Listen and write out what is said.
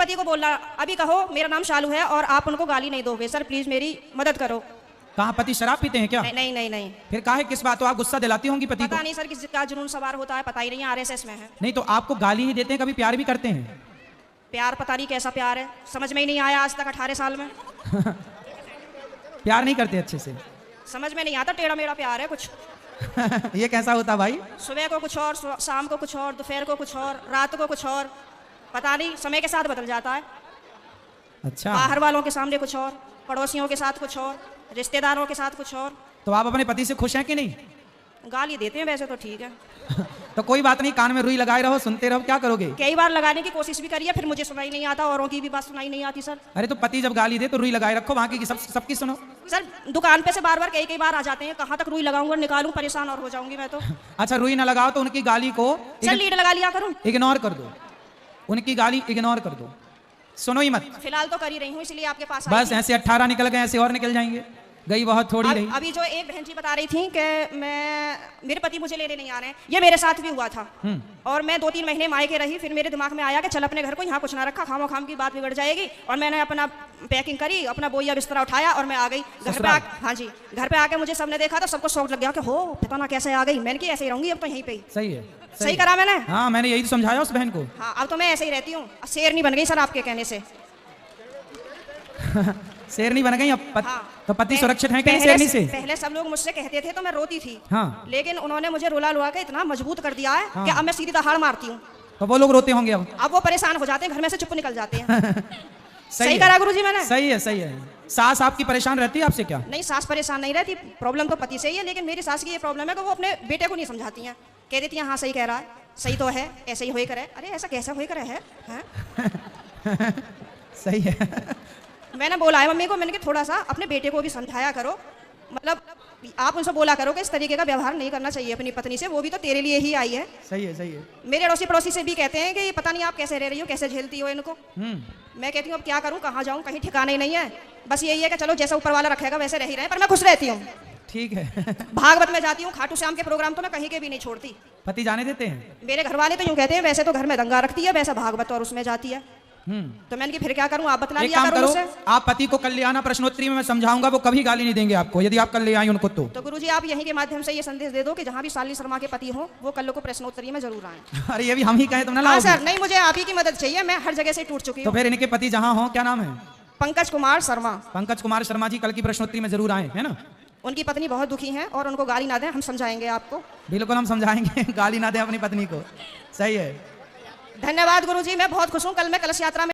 पति को बोलना अभी कहो मेरा नाम शालू है और आप उनको गाली नहीं दोगे। सर प्लीज मेरी मदद करो। कहाँ पति शराब पीते हैं क्या? नहीं नहीं नहीं। फिर काहे किस बात हो आप गुस्सा दिलाती होंगी पति को? पता नहीं सर किसका जुनून सवार होता है, पता ही नहीं, आरएसएस में है। नहीं तो आपको गाली ही देते हैं, कभी प्यार भी करते हैं? प्यार पता नहीं कैसा प्यार है, समझ में ही नहीं आया आज तक 18 साल में। प्यार नहीं करते अच्छे से? समझ में नहीं आता, टेढ़ा मेढ़ा प्यार है कुछ। ये कैसा होता भाई? सुबह को कुछ और, शाम को कुछ और, दोपहर को कुछ और, रात को कुछ और, पता नहीं समय के साथ बदल जाता है। अच्छा। बाहर वालों के सामने कुछ और, पड़ोसियों के साथ कुछ और, रिश्तेदारों के साथ कुछ और। तो आप अपने पति से खुश हैं कि नहीं? गाली देते हैं वैसे तो ठीक है। तो कोई बात नहीं, कान में रुई लगाए रहो, सुनते रहो, क्या करोगे? कई बार लगाने की कोशिश भी करी है, फिर मुझे सुनाई नहीं आता, औरों की भी बात सुनाई नहीं आती सर। अरे तो पति जब गाली दे तो रुई लगाए रखो, बाकी की सबकी सुनो। सर दुकान पे से बार बार कई बार आ जाते हैं, कहाँ तक रुई लगाऊंगा, निकालूं, परेशान और हो जाऊंगी मैं तो। अच्छा रुई ना लगाओ तो उनकी गाली को सर लीड लगा लिया करूं? इग्नोर कर दो, उनकी गाली इग्नोर कर दो, सुनो ही मत। फिलहाल तो कर ही रही हूँ, इसलिए आपके पास बस ऐसे 18 निकल गए, ऐसे और निकल जाएंगे, गई बहुत थोड़ी रही। अभी जो एक बहन जी बता रही थी कि मेरे पति मुझे लेने नहीं आ रहे हैं, ये मेरे साथ भी हुआ था। और मैं 2-3 महीने मायके रही, फिर मेरे दिमाग में आया कि चल अपने घर को, यहाँ कुछ ना रखा, खामो खाम की बात बिगड़ जाएगी। और मैंने अपना पैकिंग करी, अपना बोइया बिस्तरा उठाया और मैं आ गई घर पे। हाँ जी, घर पे आके मुझे सबने देखा तो सबको शौक लग गया कि हो पता ना कैसे आ गई। मैंने कि ऐसे ही रहूंगी अब तो यहीं पे। सही है, सही करा मैंने? हाँ मैंने यही तो समझाया उस बहन को। हाँ अब तो मैं ऐसे ही रहती हूँ, शेर नहीं बन गई सर आपके कहने से। शेरनी बन गई अब हाँ। तो पति सुरक्षित है क्या शेरनी से? पहले सब लोग मुझसे कहते थे तो मैं रोती थी। हाँ। लेकिन उन्होंने मुझे रुला रुला के इतना मजबूत कर दिया है कि अब मैं सीधी दहाड़ मारती हूँ। तो वो लोग रोते होंगे अब वो परेशान हो जाते हैं, घर में से चुप निकल जाते हैं। सही करा गुरुजी मैंने? सही है, सही है। सास आपकी परेशान रहती है आपसे क्या? नहीं सास परेशान नहीं रहती, प्रॉब्लम तो पति से ही है। लेकिन मेरी सास की ये प्रॉब्लम है कि वो अपने बेटे को नहीं समझाती हैं, कह देती हैं हाँ सही कह रहा है, सही तो है, ऐसे ही होई करे। अरे ऐसा कैसा होई करे है? सही है। मैंने बोला है मम्मी को, मैंने कि थोड़ा सा अपने बेटे को भी समझाया करो, मतलब आप उनसे बोला करो कि इस तरीके का व्यवहार नहीं करना चाहिए अपनी पत्नी से, वो भी तो तेरे लिए ही आई है। सही है, सही है। मेरे अड़ोसी पड़ोसी से भी कहते हैं कि पता नहीं आप कैसे रह रही हो, कैसे झेलती हो इनको। मैं कहती हूँ अब क्या करूँ, कहाँ जाऊँ, कहीं ठिकाना ही नहीं है। बस यही है कि चलो जैसा ऊपर वाला रखेगा वैसे रह ही रहे, पर मैं खुश रहती हूँ। ठीक है। भागवत में जाती हूँ, खाटू श्याम के प्रोग्राम तो मैं कहीं के भी नहीं छोड़ती। पति जाने देते हैं? मेरे घर वाले तो यूँ कहते हैं वैसे तो घर में दंगा रखती है, वैसा भागवत और उसमें जाती है। तो मैंने कि फिर क्या करूं, आप बतला दिया करो मुझसे। आप पति को कल ले आना, प्रश्नोत्तरी में मैं समझाऊंगा, वो कभी गाली नहीं देंगे आपको यदि आप कल ले आए उनको। तो गुरुजी आप यहीं के माध्यम से ये संदेश दे दो कि जहां भी शालिनी शर्मा के पति हो वो कल को प्रश्नोत्तरी में जरूर आए। अरे ये भी हम ही कहे तुम ना? हाँ सर, नहीं मुझे आप ही की मदद चाहिए, मैं हर जगह से टूट चुकी हूँ। तो फिर इनके पति जहाँ हो, क्या नाम है? पंकज कुमार शर्मा। पंकज कुमार शर्मा जी कल की प्रश्नोत्तरी में जरूर आए, है ना? उनकी पत्नी बहुत दुखी है और उनको गाली ना दें, हम समझाएंगे आपको। बिल्कुल हम समझाएंगे, गाली ना दें अपनी पत्नी को। सही है। धन्यवाद गुरुजी, मैं बहुत खुश हूँ। कल मैं कलश यात्रा में